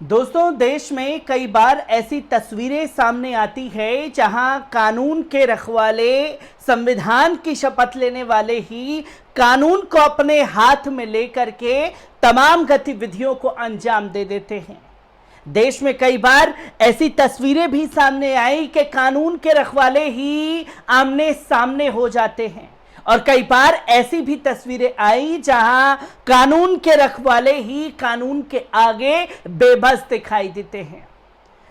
दोस्तों, देश में कई बार ऐसी तस्वीरें सामने आती है जहां कानून के रखवाले, संविधान की शपथ लेने वाले ही कानून को अपने हाथ में लेकर के तमाम गतिविधियों को अंजाम दे देते हैं। देश में कई बार ऐसी तस्वीरें भी सामने आई कि कानून के रखवाले ही आमने सामने हो जाते हैं और कई बार ऐसी भी तस्वीरें आई जहां कानून के रखवाले ही कानून के आगे बेबस दिखाई देते हैं।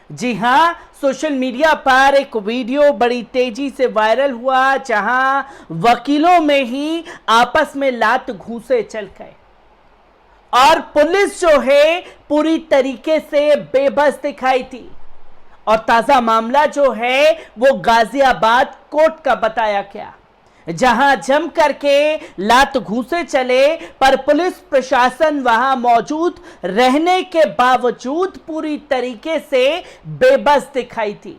जी हां, सोशल मीडिया पर एक वीडियो बड़ी तेजी से वायरल हुआ जहां वकीलों में ही आपस में लात घूंसे चल गए और पुलिस जो है पूरी तरीके से बेबस दिखाई थी। और ताजा मामला जो है वो गाजियाबाद कोर्ट का बताया गया, जहां जम करके लात घूंसे चले पर पुलिस प्रशासन वहां मौजूद रहने के बावजूद पूरी तरीके से बेबस दिखाई थी।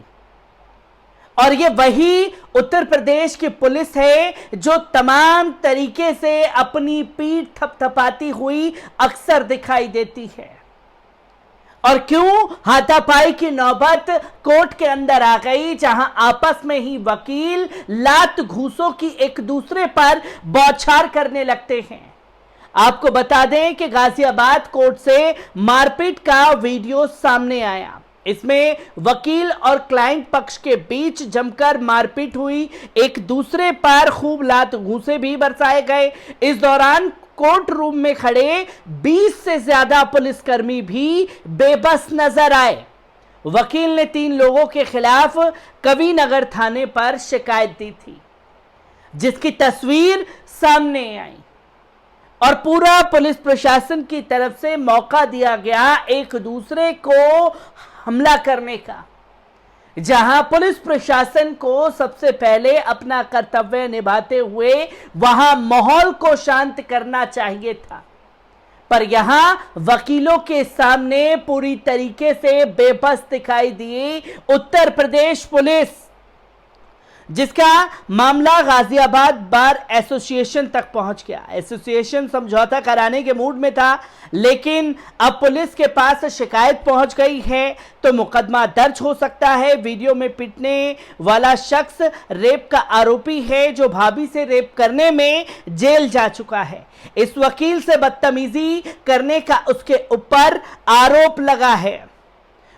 और ये वही उत्तर प्रदेश की पुलिस है जो तमाम तरीके से अपनी पीठ थपथपाती हुई अक्सर दिखाई देती है। और क्यों हाथापाई की नौबत कोर्ट के अंदर आ गई, जहां आपस में ही वकील लात घूंसों की एक दूसरे पर बौछार करने लगते हैं। आपको बता दें कि गाजियाबाद कोर्ट से मारपीट का वीडियो सामने आया। इसमें वकील और क्लाइंट पक्ष के बीच जमकर मारपीट हुई, एक दूसरे पर खूब लात घूंसे भी बरसाए गए। इस दौरान कोर्ट रूम में खड़े 20 से ज्यादा पुलिसकर्मी भी बेबस नजर आए। वकील ने 3 लोगों के खिलाफ कविनगर थाने पर शिकायत दी थी, जिसकी तस्वीर सामने आई और पूरा पुलिस प्रशासन की तरफ से मौका दिया गया एक दूसरे को हमला करने का, जहां पुलिस प्रशासन को सबसे पहले अपना कर्तव्य निभाते हुए वहां माहौल को शांत करना चाहिए था, पर यहां वकीलों के सामने पूरी तरीके से बेबस दिखाई दी उत्तर प्रदेश पुलिस, जिसका मामला गाजियाबाद बार एसोसिएशन तक पहुंच गया। एसोसिएशन समझौता कराने के मूड में था, लेकिन अब पुलिस के पास शिकायत पहुंच गई है तो मुकदमा दर्ज हो सकता है। वीडियो में पिटने वाला शख्स रेप का आरोपी है जो भाभी से रेप करने में जेल जा चुका है। इस वकील से बदतमीजी करने का उसके ऊपर आरोप लगा है।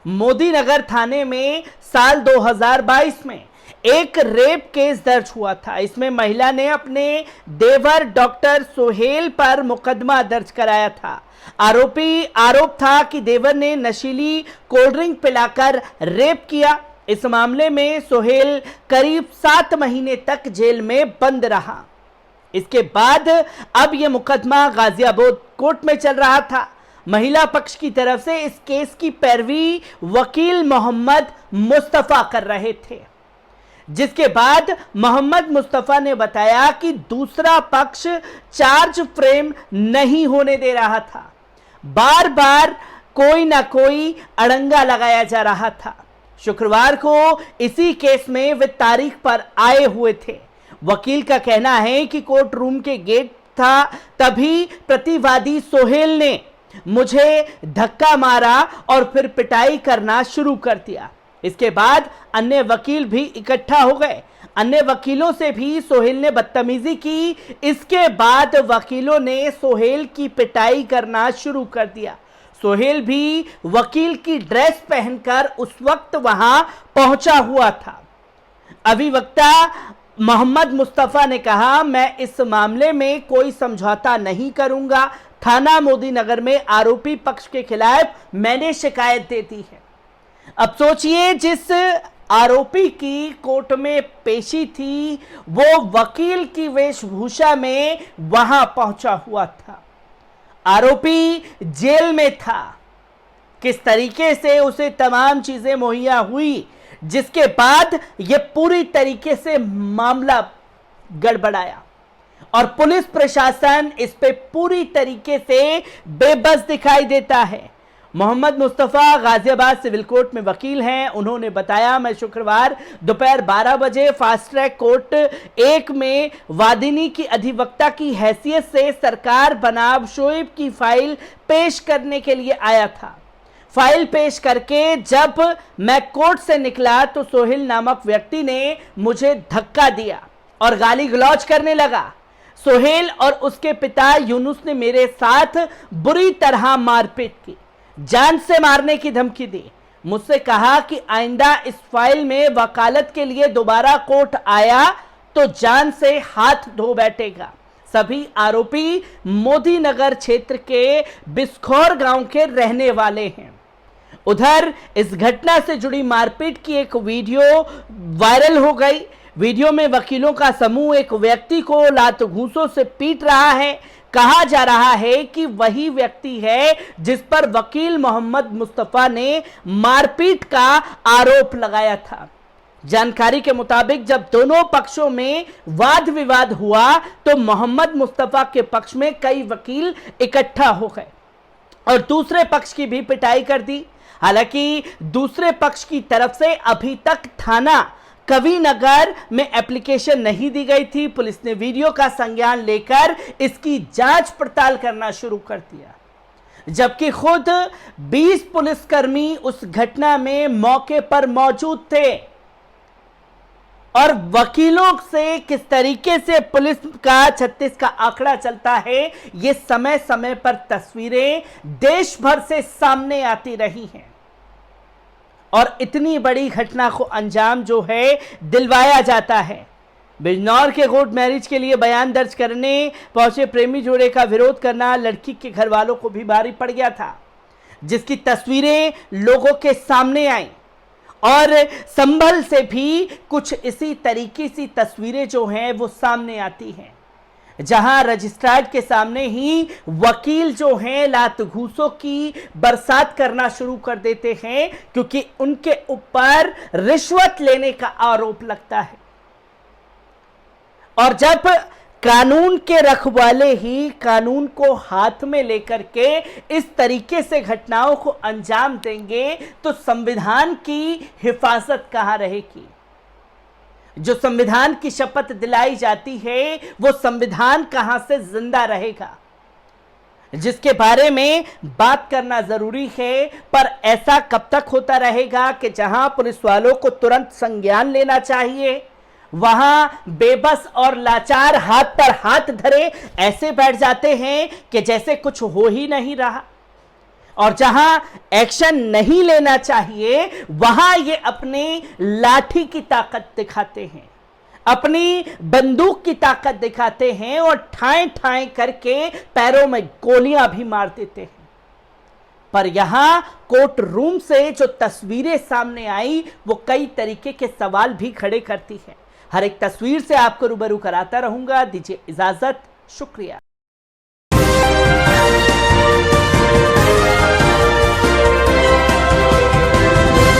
मोदी नगर थाने में साल 2022 में एक रेप केस दर्ज हुआ था। इसमें महिला ने अपने देवर डॉक्टर सोहेल पर मुकदमा दर्ज कराया था। आरोप था कि देवर ने नशीली कोल्ड ड्रिंक पिलाकर रेप किया। इस मामले में सोहेल करीब 7 महीने तक जेल में बंद रहा। इसके बाद अब यह मुकदमा गाजियाबाद कोर्ट में चल रहा था। महिला पक्ष की तरफ से इस केस की पैरवी वकील मोहम्मद मुस्तफा कर रहे थे, जिसके बाद मोहम्मद मुस्तफा ने बताया कि दूसरा पक्ष चार्ज फ्रेम नहीं होने दे रहा था। बार बार कोई ना कोई अड़ंगा लगाया जा रहा था। शुक्रवार को इसी केस में वे तारीख पर आए हुए थे। वकील का कहना है कि कोर्ट रूम के गेट था, तभी प्रतिवादी सोहेल ने मुझे धक्का मारा और फिर पिटाई करना शुरू कर दिया। इसके बाद अन्य वकील भी इकट्ठा हो गए। अन्य वकीलों से भी सोहेल ने बदतमीजी की। इसके बाद वकीलों ने सोहेल की पिटाई करना शुरू कर दिया। सोहेल भी वकील की ड्रेस पहनकर उस वक्त वहां पहुंचा हुआ था। अभिवक्ता मोहम्मद मुस्तफा ने कहा, मैं इस मामले में कोई समझौता नहीं करूंगा। थाना मोदी नगर में आरोपी पक्ष के खिलाफ मैंने शिकायत दे दी है। अब सोचिए, जिस आरोपी की कोर्ट में पेशी थी वो वकील की वेशभूषा में वहां पहुंचा हुआ था। आरोपी जेल में था। किस तरीके से उसे तमाम चीजें मुहैया हुई, जिसके बाद यह पूरी तरीके से मामला गड़बड़ाया और पुलिस प्रशासन इस पे पूरी तरीके से बेबस दिखाई देता है। मोहम्मद मुस्तफा गाजियाबाद सिविल कोर्ट में वकील हैं। उन्होंने बताया, मैं शुक्रवार दोपहर 12 बजे फास्ट ट्रैक कोर्ट 1 में वादिनी की अधिवक्ता की हैसियत से सरकार बनाम शोएब की फाइल पेश करने के लिए आया था। फाइल पेश करके जब मैं कोर्ट से निकला तो सोहेल नामक व्यक्ति ने मुझे धक्का दिया और गाली गलौज करने लगा। सोहेल और उसके पिता यूनुस ने मेरे साथ बुरी तरह मारपीट की, जान से मारने की धमकी दी। मुझसे कहा कि आइंदा इस फाइल में वकालत के लिए दोबारा कोर्ट आया तो जान से हाथ धो बैठेगा। सभी आरोपी मोदी नगर क्षेत्र के बिस्खौर गांव के रहने वाले हैं। उधर इस घटना से जुड़ी मारपीट की एक वीडियो वायरल हो गई। वीडियो में वकीलों का समूह एक व्यक्ति को लात घूंसों से पीट रहा है। कहा जा रहा है कि वही व्यक्ति है जिस पर वकील मोहम्मद मुस्तफा ने मारपीट का आरोप लगाया था। जानकारी के मुताबिक जब दोनों पक्षों में वाद विवाद हुआ तो मोहम्मद मुस्तफा के पक्ष में कई वकील इकट्ठा हो गए और दूसरे पक्ष की भी पिटाई कर दी। हालांकि दूसरे पक्ष की तरफ से अभी तक थाना कविनगर में एप्लीकेशन नहीं दी गई थी। पुलिस ने वीडियो का संज्ञान लेकर इसकी जांच पड़ताल करना शुरू कर दिया, जबकि खुद 20 पुलिसकर्मी उस घटना में मौके पर मौजूद थे। और वकीलों से किस तरीके से पुलिस का 36 का आंकड़ा चलता है, ये समय समय पर तस्वीरें देश भर से सामने आती रही हैं और इतनी बड़ी घटना को अंजाम जो है दिलवाया जाता है। बिजनौर के कोर्ट मैरिज के लिए बयान दर्ज करने पहुंचे प्रेमी जोड़े का विरोध करना लड़की के घर वालों को भी भारी पड़ गया था, जिसकी तस्वीरें लोगों के सामने आई और संभल से भी कुछ इसी तरीके की तस्वीरें जो हैं वो सामने आती हैं, जहां रजिस्ट्रार के सामने ही वकील जो हैं लात घूंसों की बरसात करना शुरू कर देते हैं, क्योंकि उनके ऊपर रिश्वत लेने का आरोप लगता है। और जब कानून के रखवाले ही कानून को हाथ में लेकर के इस तरीके से घटनाओं को अंजाम देंगे तो संविधान की हिफाजत कहां रहेगी? जो संविधान की शपथ दिलाई जाती है वो संविधान कहां से जिंदा रहेगा? जिसके बारे में बात करना जरूरी है। पर ऐसा कब तक होता रहेगा कि जहां पुलिस वालों को तुरंत संज्ञान लेना चाहिए, वहां बेबस और लाचार हाथ पर हाथ धरे ऐसे बैठ जाते हैं कि जैसे कुछ हो ही नहीं रहा। और जहां एक्शन नहीं लेना चाहिए वहां ये अपनी लाठी की ताकत दिखाते हैं, अपनी बंदूक की ताकत दिखाते हैं और ठाए ठाए करके पैरों में गोलियां भी मार देते हैं। पर यहां कोर्ट रूम से जो तस्वीरें सामने आई वो कई तरीके के सवाल भी खड़े करती है। हर एक तस्वीर से आपको रूबरू कराता रहूंगा। दीजिए इजाजत, शुक्रिया।